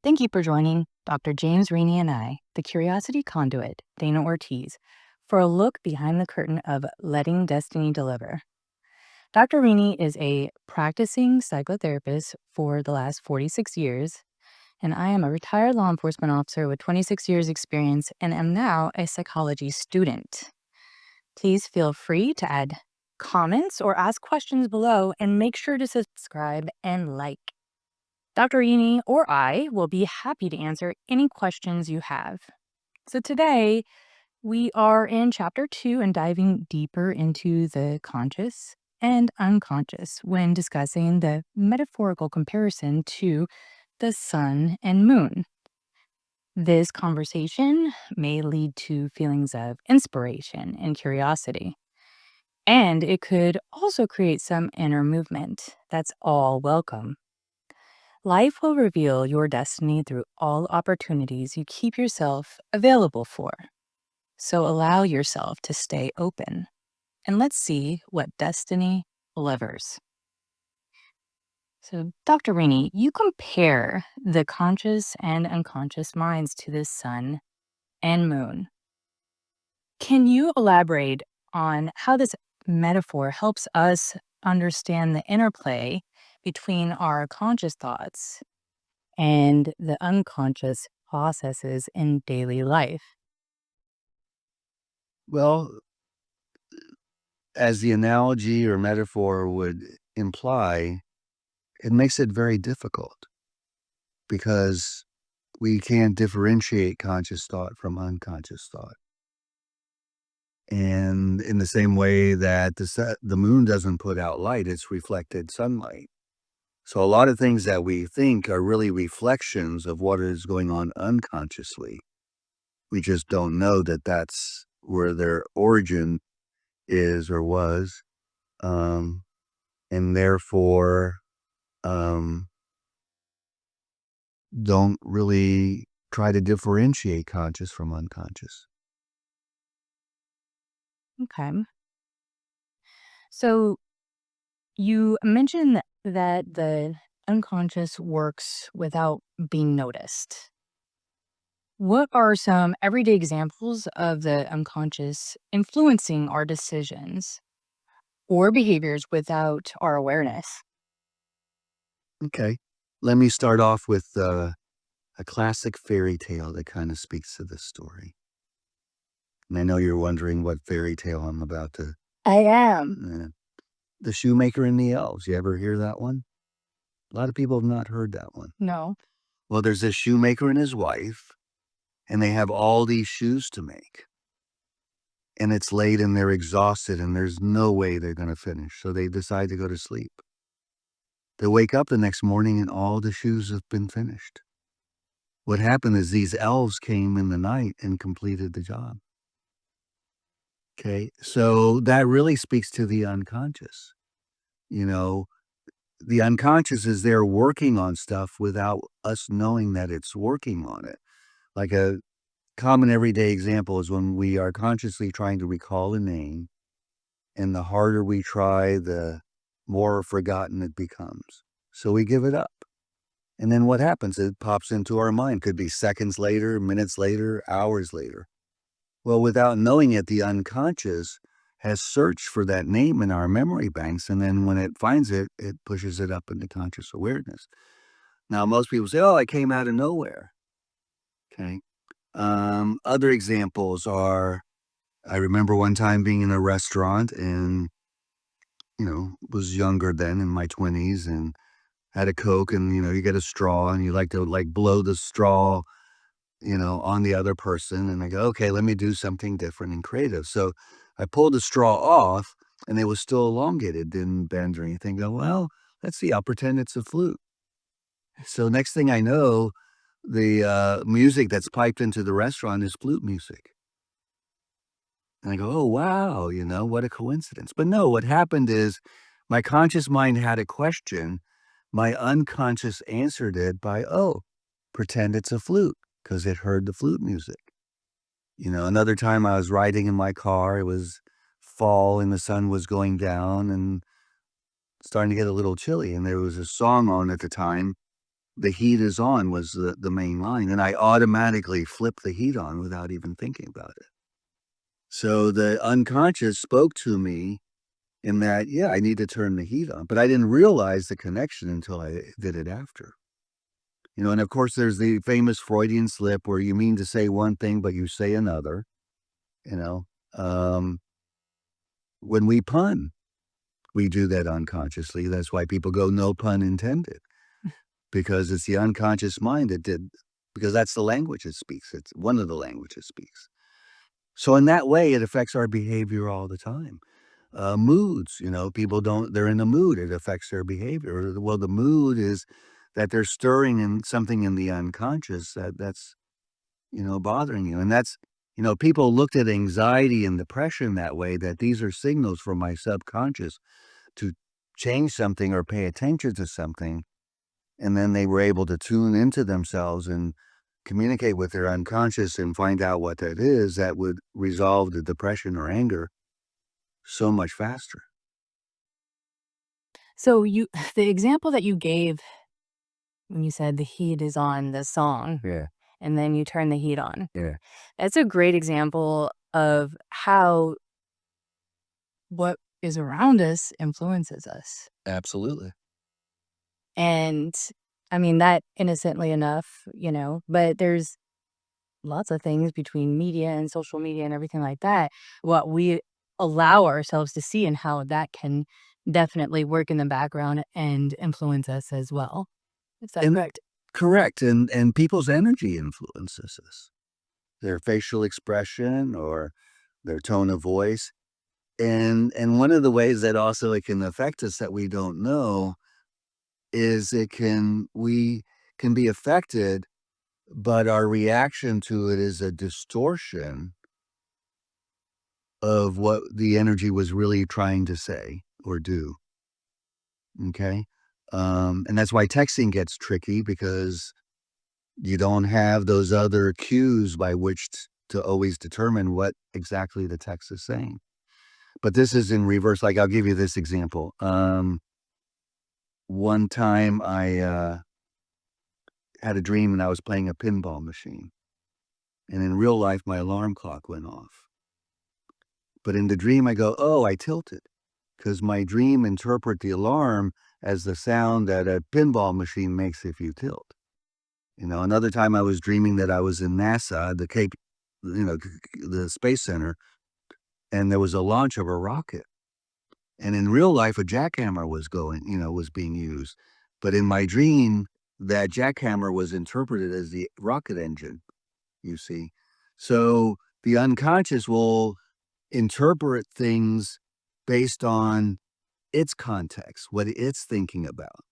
Thank you for joining Dr. James, Rini, and I, the Curiosity Conduit, Dana Ortiz, for a look behind the curtain of Letting Destiny Deliver. Dr. Rini is a practicing psychotherapist for the last 46 years, and I am a retired law enforcement officer with 26 years' experience and am now a psychology student. Please feel free to add comments or ask questions below and make sure to subscribe and like. Dr. Rini or I will be happy to answer any questions you have. So today we are in chapter 2 and diving deeper into the conscious and unconscious when discussing the metaphorical comparison to the sun and moon. This conversation may lead to feelings of inspiration and curiosity, and it could also create some inner movement. That's all welcome. Life will reveal your destiny through all opportunities you keep yourself available for. So allow yourself to stay open and let's see what destiny delivers. So, Dr. Rini, you compare the conscious and unconscious minds to the sun and moon. Can you elaborate on how this metaphor helps us understand the interplay between our conscious thoughts and the unconscious processes in daily life? Well, as the analogy or metaphor would imply, it makes it very difficult because we can't differentiate conscious thought from unconscious thought. And in the same way that the moon doesn't put out light, it's reflected sunlight. So a lot of things that we think are really reflections of what is going on unconsciously. We just don't know that that's where their origin is or was. And therefore, um, don't really try to differentiate conscious from unconscious. Okay. So you mentioned that the unconscious works without being noticed. What are some everyday examples of the unconscious influencing our decisions or behaviors without our awareness? Okay. Let me start off with a classic fairy tale that kind of speaks to this story. And I know you're wondering what fairy tale I'm about to. I am. The Shoemaker and the Elves. You ever hear that one? A lot of people have not heard that one. No. Well, there's this shoemaker and his wife, and they have all these shoes to make. And it's late and they're exhausted and there's no way they're going to finish. So they decide to go to sleep. They wake up the next morning and all the shoes have been finished. What happened is these elves came in the night and completed the job. Okay. So that really speaks to the unconscious. You know, the unconscious is there working on stuff without us knowing that it's working on it. Like a common everyday example is when we are consciously trying to recall a name, and the harder we try, the more forgotten it becomes. So we give it up. And then what happens? It pops into our mind. Could be seconds later, minutes later, hours later. Well, without knowing it, the unconscious has searched for that name in our memory banks. And then when it finds it, it pushes it up into conscious awareness. Now, most people say, oh, I came out of nowhere. Okay. Other examples are I remember one time being in a restaurant and, was younger then in my 20s and had a Coke and, you get a straw and you like to blow the straw, on the other person. And I go, okay, let me do something different and creative. So I pulled the straw off and it was still elongated, didn't bend or anything. Go, well, let's see, I'll pretend it's a flute. So next thing I know, the music that's piped into the restaurant is flute music. And I go, oh, wow, what a coincidence. But no, what happened is my conscious mind had a question. My unconscious answered it by, oh, pretend it's a flute because it heard the flute music. Another time I was riding in my car. It was fall and the sun was going down and starting to get a little chilly. And there was a song on at the time the heat is on was the main line, and I automatically flipped the heat on without even thinking about it. So the unconscious spoke to me in that, yeah, I need to turn the heat on, but I didn't realize the connection until I did it after. And of course, there's the famous Freudian slip where you mean to say one thing, but you say another, you know? Um, when we pun, we do that unconsciously. That's why people go, "No pun intended," because it's the unconscious mind that did because that's the language it speaks. It's one of the languages speaks. So in that way, it affects our behavior all the time. Moods, people don't they're in a mood, it affects their behavior. Well, the mood is that they're stirring in something in the unconscious that's bothering you. And people looked at anxiety and depression that way, that these are signals from my subconscious to change something or pay attention to something. And then they were able to tune into themselves and communicate with their unconscious and find out what that is that would resolve the depression or anger so much faster. So you the example that you gave when you said the heat is on the song, Yeah, and then you turn the heat on, yeah. that's a great example of how what is around us influences us. Absolutely. And, I mean, that innocently enough, but there's lots of things between media and social media and everything like that, what we allow ourselves to see and how that can definitely work in the background and influence us as well. Is that And correct? correct, and people's energy influences us, their facial expression or their tone of voice. And one of the ways that also it can affect us that we don't know is we can be affected, but our reaction to it is a distortion of what the energy was really trying to say or do, okay? And that's why texting gets tricky because you don't have those other cues by which to always determine what exactly the text is saying. But this is in reverse. Like, I'll give you this example. One time I had a dream and I was playing a pinball machine, and in real life, my alarm clock went off. But in the dream, I go, "Oh, I tilted," because my dream interpret the alarm as the sound that a pinball machine makes if you tilt. Another time I was dreaming that I was in NASA, the Cape, the Space Center, and there was a launch of a rocket. And in real life, a jackhammer was being used. But in my dream, that jackhammer was interpreted as the rocket engine, you see. So the unconscious will interpret things based on its context, what it's thinking about,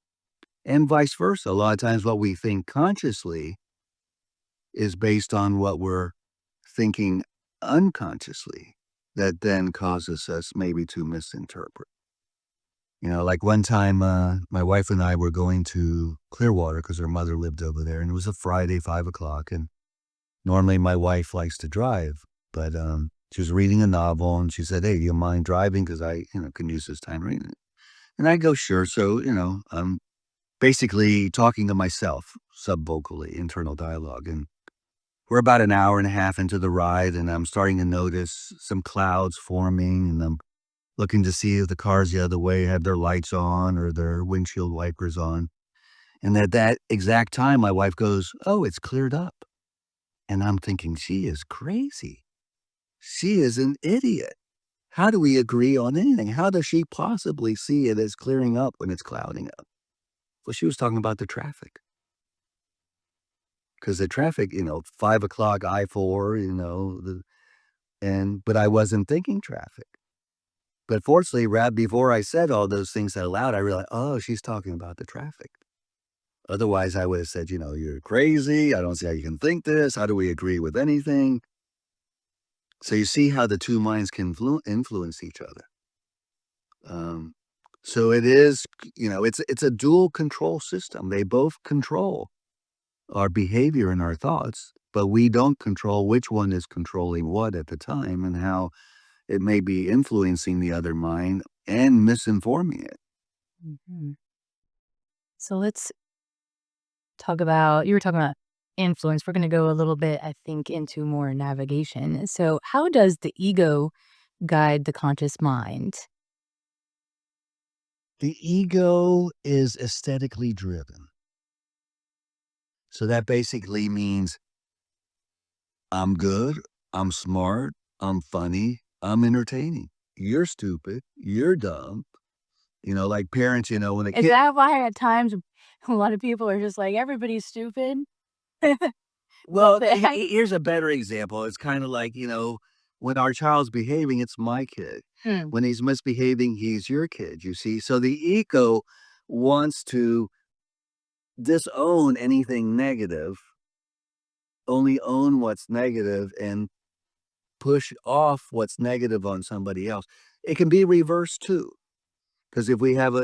and vice versa. A lot of times, what we think consciously is based on what we're thinking unconsciously that then causes us maybe to misinterpret. Like one time, my wife and I were going to Clearwater because her mother lived over there, and it was a Friday, 5 o'clock. And normally my wife likes to drive, but she was reading a novel and she said, "Hey, do you mind driving? Because I can use this time reading it." And I go, "Sure." So, I'm basically talking to myself, subvocally, internal dialogue. And we're about an hour and a half into the ride, and I'm starting to notice some clouds forming, and I'm looking to see if the cars the other way have their lights on or their windshield wipers on. And at that exact time, my wife goes, "Oh, it's cleared up." And I'm thinking, she is crazy. She is an idiot. How do we agree on anything? How does she possibly see it as clearing up when it's clouding up? Well, she was talking about the traffic. Because the traffic, 5 o'clock I-4, but I wasn't thinking traffic. But fortunately, right before I said all those things out loud, I realized, oh, she's talking about the traffic. Otherwise, I would have said, "You're crazy. I don't see how you can think this. How do we agree with anything?" So you see how the two minds can influence each other. Um, so it is, it's a dual control system. They both control our behavior and our thoughts, but we don't control which one is controlling what at the time and how it may be influencing the other mind and misinforming it. Mhm. So let's talk about you were talking about influence. We're gonna go a little bit, I think, into more navigation. So, how does the ego guide the conscious mind? The ego is aesthetically driven. So that basically means I'm good, I'm smart, I'm funny, I'm entertaining. You're stupid, you're dumb. Like parents, when a Is kid that why at times a lot of people are just like, "Everybody's stupid?" well, But here's a better example. It's kinda like, when our child's behaving, it's my kid. Hmm. When he's misbehaving, he's your kid, you see? So the ego wants to disown anything negative, only own what's negative, and push off what's negative on somebody else. It can be reversed too, because if we have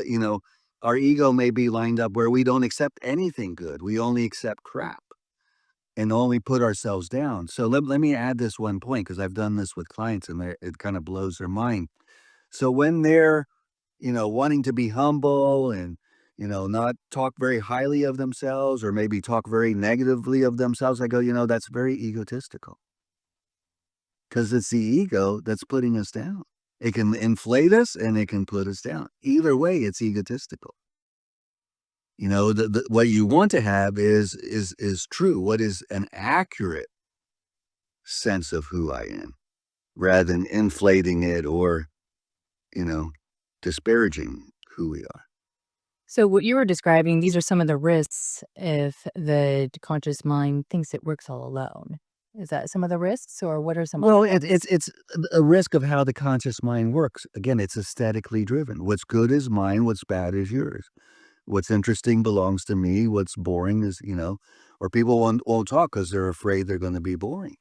our ego may be lined up where we don't accept anything good. We only accept crap and only put ourselves down. So let me add this one point because I've done this with clients and it kind of blows their mind. So when they're, wanting to be humble and, not talk very highly of themselves or maybe talk very negatively of themselves, I go, that's very egotistical. 'Cause it's the ego that's putting us down. It can inflate us and it can put us down. Either way, it's egotistical. The what you want to have is true. What is an accurate sense of who I am, rather than inflating it or, you know, disparaging who we are. so what you were describing, these are some of the risks if the conscious mind thinks it works all alone. Is that some of the risks, or what are some other Well, ones? it's a risk of how the conscious mind works. Again, it's aesthetically driven. What's good is mine, what's bad is yours. What's interesting belongs to me. What's boring is, or people won't talk because they're afraid they're going to be boring.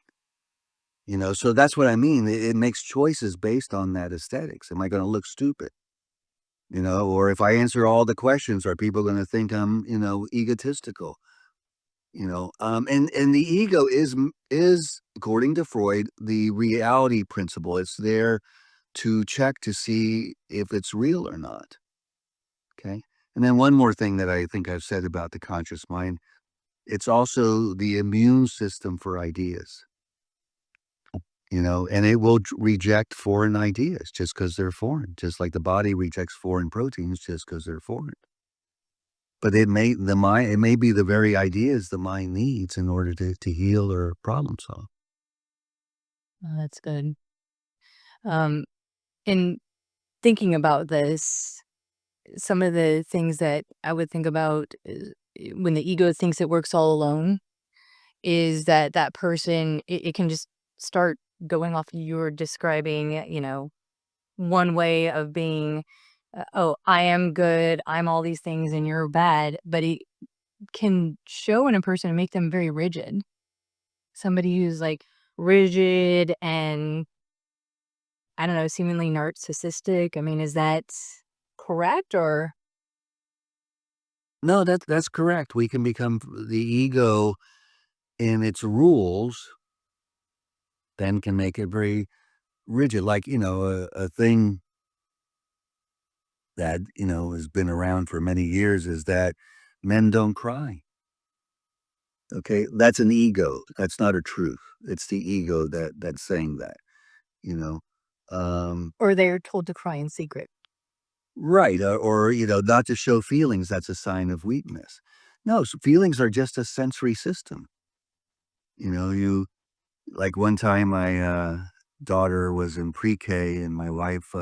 So that's what I mean. It makes choices based on that aesthetics. Am I going to look stupid? Or if I answer all the questions, are people going to think I'm, egotistical? And the ego is according to Freud the reality principle. It's there to check to see if it's real or not. Okay. And then one more thing that I think I've said about the conscious mind, it's also the immune system for ideas, and it will reject foreign ideas just because they're foreign, just like the body rejects foreign proteins just because they're foreign. But it may be the very ideas the mind needs in order to heal or problem solve. Oh, that's good. Um, in thinking about this, some of the things that I would think about is when the ego thinks it works all alone, is that that person, it can just start going off you're describing, one way of being, "Oh, I am good, I'm all these things and you're bad," but it can show in a person and make them very rigid. Somebody who's, like, rigid and, I don't know, seemingly narcissistic. I mean, is that correct, or No, that's correct. We can become the ego in its rules, then can make it very rigid. Like, a thing that, has been around for many years is that men don't cry. Okay, that's an ego. That's not a truth. It's the ego that's saying that, you know. Um, or they're told to cry in secret? right, or not to show feelings. That's a sign of weakness. No, feelings are just a sensory system. You like one time my daughter was in pre-K and my wife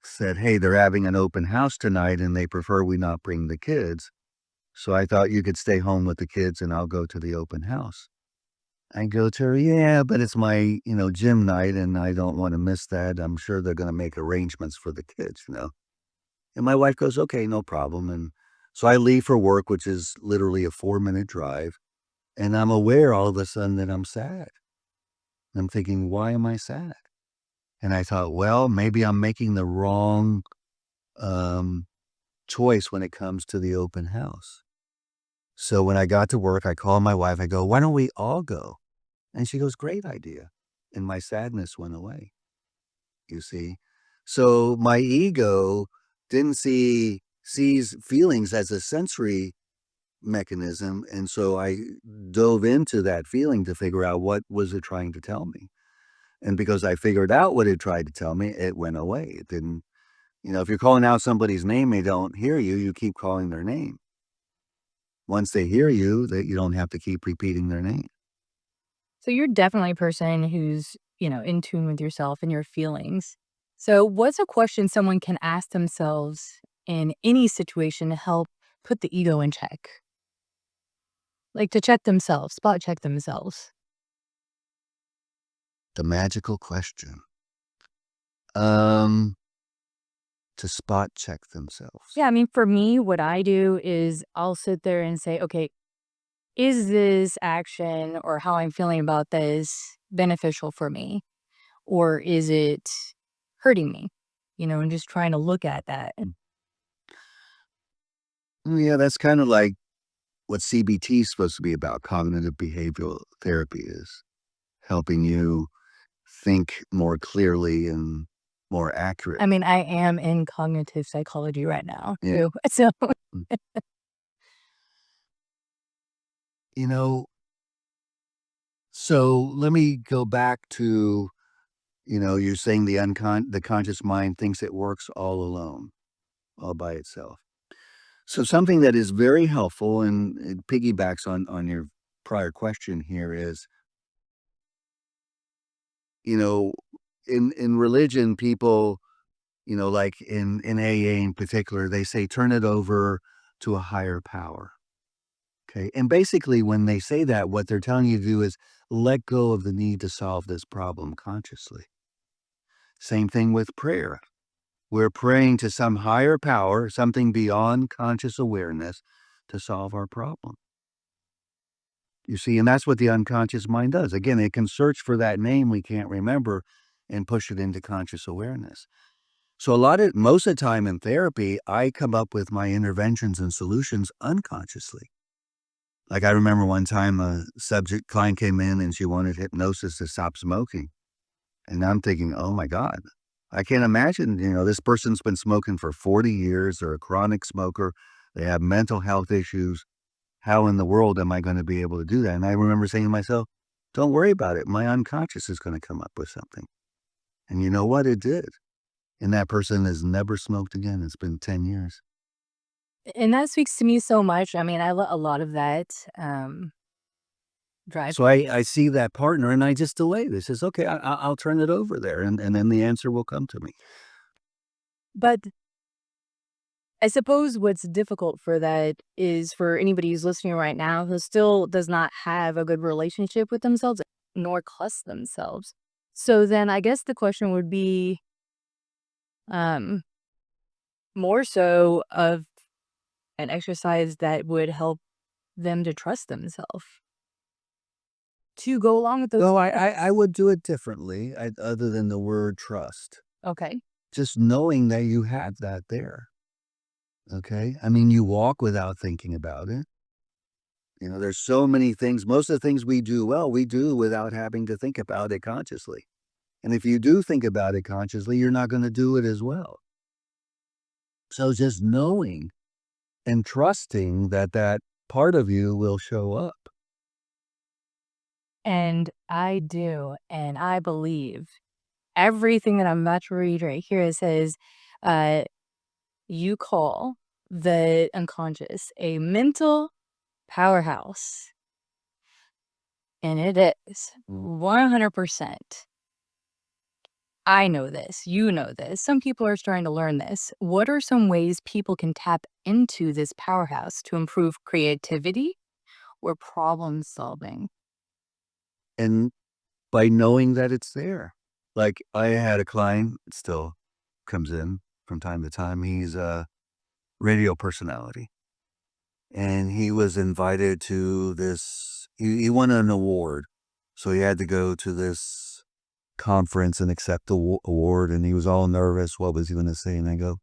said, "Hey, they're having an open house tonight, and they prefer we not bring the kids." So I thought you could stay home with the kids and I'll go to the open house. I go to her, "Yeah, but it's my, gym night and I don't want to miss that. I'm sure they're going to make arrangements for the kids." And my wife goes, "Okay, no problem." And so I leave for work, which is literally a 4-minute drive. And I'm aware all of a sudden that I'm sad. I'm thinking, why am I sad? And I thought, well, maybe I'm making the wrong um, choice when it comes to the open house. So when I got to work, I called my wife. I go, "Why don't we all go?" And she goes, "Great idea." And my sadness went away, you see? So my ego didn't sees feelings as a sensory, mechanism, and so I dove into that feeling to figure out what was it trying to tell me. And because I figured out what it tried to tell me, it went away. It didn't, if you're calling out somebody's name, they don't hear you, you keep calling their name. Once they hear you, that you don't have to keep repeating their name. So you're definitely a person who's, in tune with yourself and your feelings. So what's a question someone can ask themselves in any situation to help put the ego in check? Like to check themselves, spot check themselves. The magical question. Um, to spot check themselves. Yeah, I mean, for me, what I do is I'll sit there and say, okay, is this action or how I'm feeling about this beneficial for me? Or is it hurting me? And just trying to look at that. Yeah, that's kind of like what CBT is supposed to be about. Cognitive behavioral therapy is helping you think more clearly and more I accurate. mean, I am in cognitive psychology right now Yeah. too. So Mm. You know, so let me go back to, you're saying the conscious mind thinks it works all alone, all by itself. So something that is very helpful and it piggybacks on your prior question here is, you know, in religion, people, like in AA in particular, they say turn it over to a higher power. Okay. And basically when they say that, what they're telling you to do is let go of the need to solve this problem consciously. Same thing with prayer. We're praying to some higher power, something beyond conscious awareness to solve our problem. You see, and that's what the unconscious mind does. Again, it can search for that name we can't remember and push it into conscious awareness. So most of the time in therapy, I come up with my interventions and solutions unconsciously. Like I remember one time a subject client came in and she wanted hypnosis to stop smoking. And I'm thinking, oh my God, I can't imagine, this person's been smoking for 40 years. They're a chronic smoker. They have mental health issues. How in the world am I gonna be able to do that? And I remember saying to myself, "Don't worry about it. My unconscious is gonna come up with something." And you know what? It did. And that person has never smoked again. It's been 10 years. and that speaks to me so much. I mean, a lot of that drive. So I see that partner and I just delay this. Says, "Okay, I'll turn it over there, and then the answer will come to me." But I suppose what's difficult for that is for anybody who's listening right now who still does not have a good relationship with themselves nor trust themselves. So then I guess the question would be um more so of an exercise that would help them to trust themselves to go along with those Well, I steps. would do it differently, other than the word trust. Okay. Just knowing that you have that there, okay? I mean, you walk without thinking about it. There's so many things most of the things we do well, we do without having to think about it consciously. And if you do think about it consciously, you're not gonna do it as well. So just knowing and trusting that that part of you will show up. And I do, and I believe everything that I'm about to read right here. It says, uh, you call the unconscious a mental powerhouse, and it is 100%. I know this. You know this. Some people are starting to learn this. What are some ways people can tap into this powerhouse to improve creativity or problem solving? And by knowing that it's there. Like, I had a client, it still comes in from time to time, he's a radio personality, and he was invited to this he won an award, so he had to go to this conference and accept the award, and he was all nervous, what was he gonna say, and I go,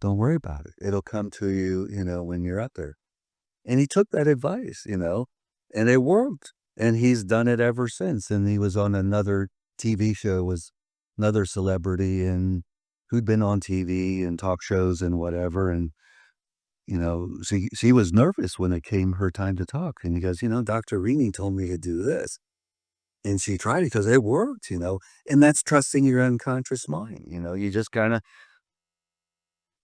"Don't worry about it, it'll come to you, when you're up there." And he took that advice, and it worked, and he's done it ever since, and he was on another TV show, was another celebrity and who'd been on TV and talk shows and whatever, and She was nervous when it came her time to talk, and he goes, "Dr. Rini told me to do this." And she tried it because it worked, and that's trusting your unconscious mind. You just kinda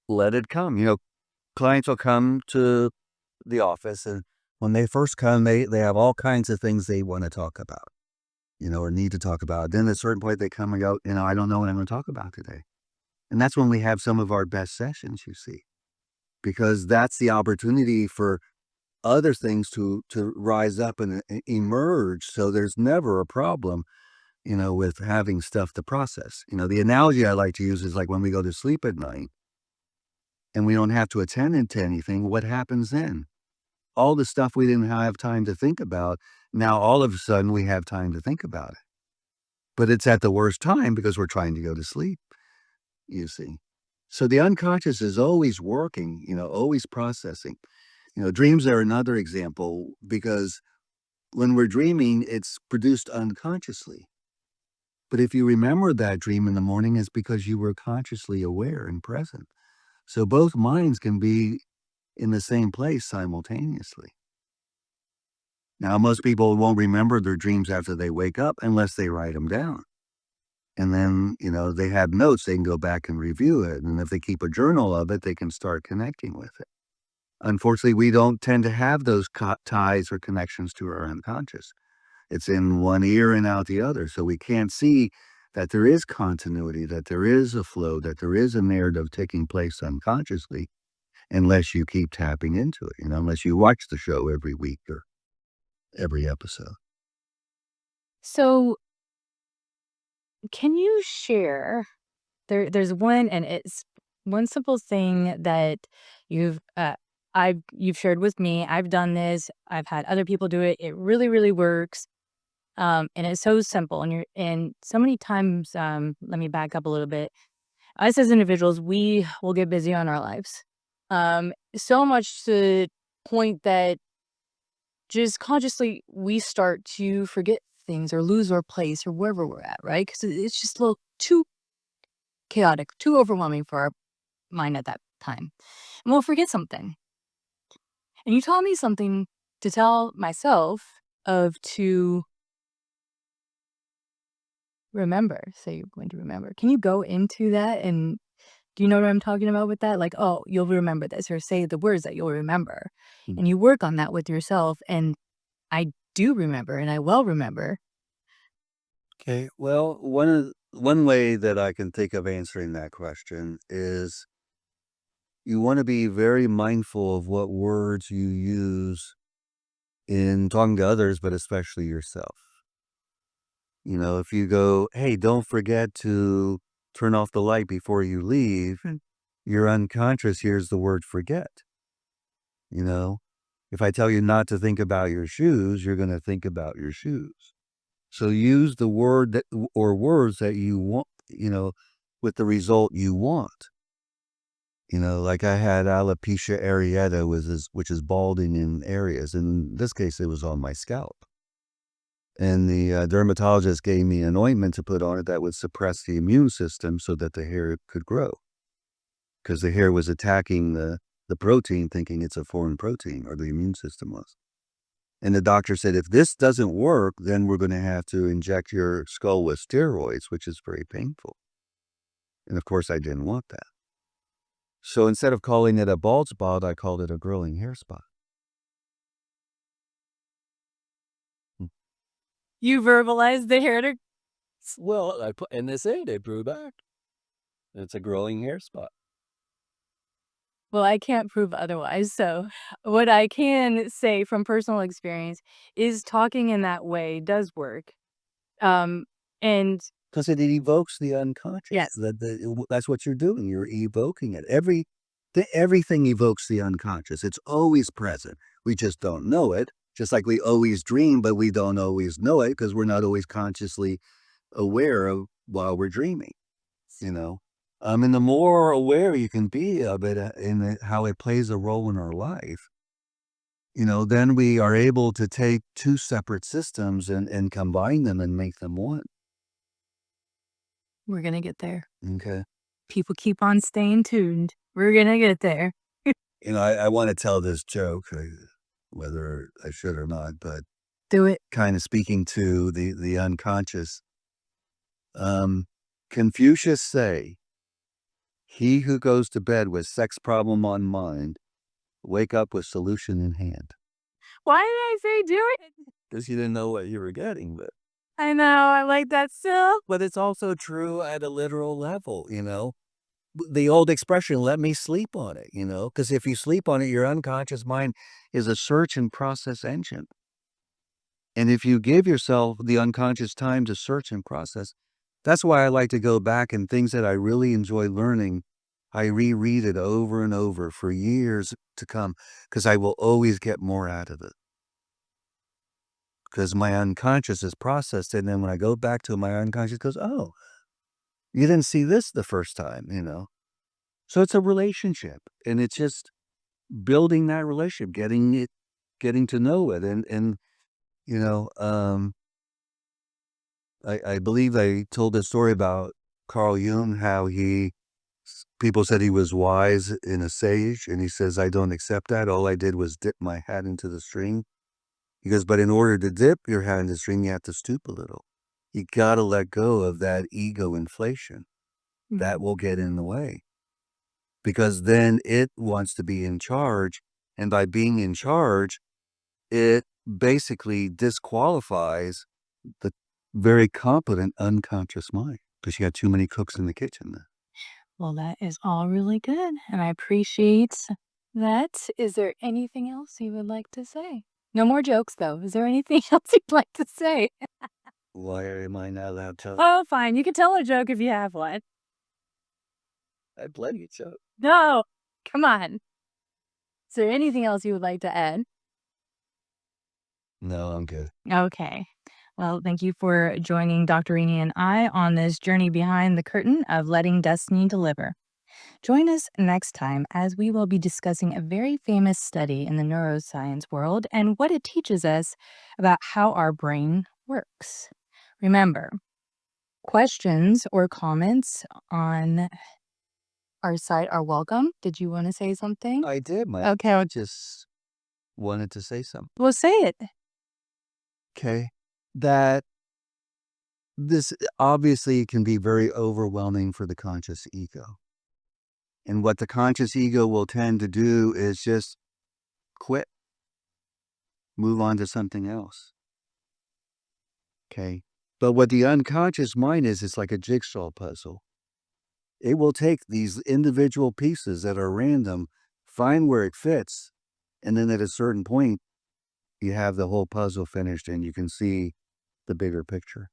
let it come. Clients will come to the office, and when they first come, they have all kinds of things they wanna talk about, or need to talk about. Then at a certain point, they come and go, "I don't know what I'm gonna talk about today." And that's when we have some of our best sessions, you see, because that's the opportunity for other things to rise up and emerge, so there's never a problem, with having stuff to process. The analogy I like to use is like when we go to sleep at night and we don't have to attend to anything, what happens then? All the stuff we didn't have time to think about, now all of a sudden we have time to think about it. But it's at the worst time because we're trying to go to sleep, you see. So the unconscious is always working, always processing. Dreams are another example because when we're dreaming, it's produced unconsciously. But if you remember that dream in the morning, it's because you were consciously aware and present. So both minds can be in the same place simultaneously. Now, most people won't remember their dreams after they wake up unless they write them down. And then, they have notes, they can go back and review it. And if they keep a journal of it, they can start connecting with it. Unfortunately, we don't tend to have those ties or connections to our unconscious. It's in one ear and out the other. So we can't see that there is continuity, that there is a flow, that there is a narrative taking place unconsciously unless you keep tapping into it, unless you watch the show every week or every episode. So, can you share there's one and it's one simple thing that you've, you've shared with me. I've done this. I've had other people do it. It really, really works. And it's so simple and so many times, let me back up a little bit. Us as individuals, we will get busy on our lives. So much to the point that just consciously we start to forget things or lose our place or wherever we're at, right? Because it's just a little too chaotic, too overwhelming for our mind at that time. And we'll forget something. And you taught me something to tell myself of to remember. Say you're going to remember. Can you go into that and do you know what I'm talking about with that? Like, oh, you'll remember this, or say the words that you'll remember. Mm. And you work on that with yourself. And I do remember, and I will remember. Okay. Well, one way that I can think of answering that question is you want to be very mindful of what words you use in talking to others, but especially yourself. If you go, "Hey, don't forget to turn off the light before you leave," your unconscious hears the word forget. You know, if I tell you not to think about your shoes, you're going to think about your shoes. So use the word that or words that you want, with the result you want. Like I had alopecia areata, which is balding in areas. In this case, it was on my scalp. And the dermatologist gave me an ointment to put on it that would suppress the immune system so that the hair could grow. Because the hair was attacking the protein, thinking it's a foreign protein, or the immune system was. And the doctor said, if this doesn't work, then we're going to have to inject your skull with steroids, which is very painful. And of course, I didn't want that. So instead of calling it a bald spot, I called it a growing hair spot. Mm. You verbalize the hair to Well, I put, and they say it grew back. It's a growing hair spot. well, I can't prove otherwise, so what I can say from personal experience is talking in that way does work, um, and Because it evokes the unconscious. yes, That's what you're doing. You're evoking it. Everything evokes the unconscious. It's always present. We just don't know it. Just like we always dream, but we don't always know it because we're not always consciously aware of while we're dreaming. You know, and the more aware you can be of it how it plays a role in our life, then we are able to take two separate systems and combine them and make them one. we're gonna get there. Okay. People keep on staying tuned. We're gonna get there. I want to tell this joke, whether I should or not, but Do it. kind of speaking to the unconscious. Um, Confucius say, "He who goes to bed with sex problem on mind, wake up with solution in hand." Why did I say do it? Because you didn't know what you were getting, I know, I like that still. but it's also true at a literal level, the old expression, "Let me sleep on it," because if you sleep on it, your unconscious mind is a search and process engine. And if you give yourself the unconscious time to search and process, that's why I like to go back and things that I really enjoy learning, I reread it over and over for years to come because I will always get more out of it. Because my unconscious is processed. And then when I go back to it, my unconscious goes, "Oh, you didn't see this the first time. So it's a relationship. And it's just building that relationship, getting to know it. And you know, um, I believe I told a story about Carl Jung, how people said he was wise and a sage, and he says, "I don't accept that. All I did was dip my hat into the stream." He goes, "But in order to dip your hat in the stream, you have to stoop a little. You got to let go of that ego inflation. That will get in the way because then it wants to be in charge. And by being in charge, it basically disqualifies the very competent unconscious mind because you got too many cooks in the kitchen then." Well, that is all really good, and I appreciate that. Is there anything else you would like to say? No more jokes, though. Is there anything else you'd like to say? Why am I not allowed to? Oh, fine. You can tell a joke if you have one. I plenty of joke. No, come on. Is there anything else you would like to add? No, I'm good. Okay. Well, thank you for joining Dr. Rini and I on this journey behind the curtain of letting destiny deliver. Join us next time as we will be discussing a very famous study in the neuroscience world and what it teaches us about how our brain works. Remember, questions or comments on our site are welcome. Did you want to say something? I did. Okay, I just wanted to say something. well, say it. Okay. That this obviously can be very overwhelming for the conscious ego. And what the conscious ego will tend to do is just quit, move on to something else. Okay. But what the unconscious mind is, it's like a jigsaw puzzle. It will take these individual pieces that are random, find where it fits, and then at a certain point, you have the whole puzzle finished and you can see the bigger picture.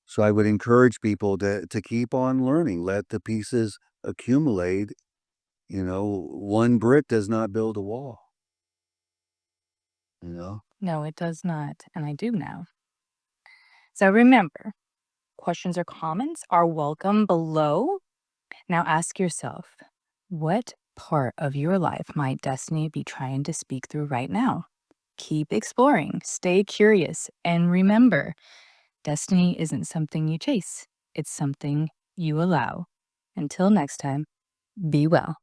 So I would encourage people to keep on learning, let the pieces accumulate. One brick does not build a wall, you know? No, it does not. And I do now. So remember, questions or comments are welcome below. Now ask yourself, what part of your life might destiny be trying to speak through right now? Keep exploring, stay curious, and remember, destiny isn't something you chase, it's something you allow. Until next time, be well.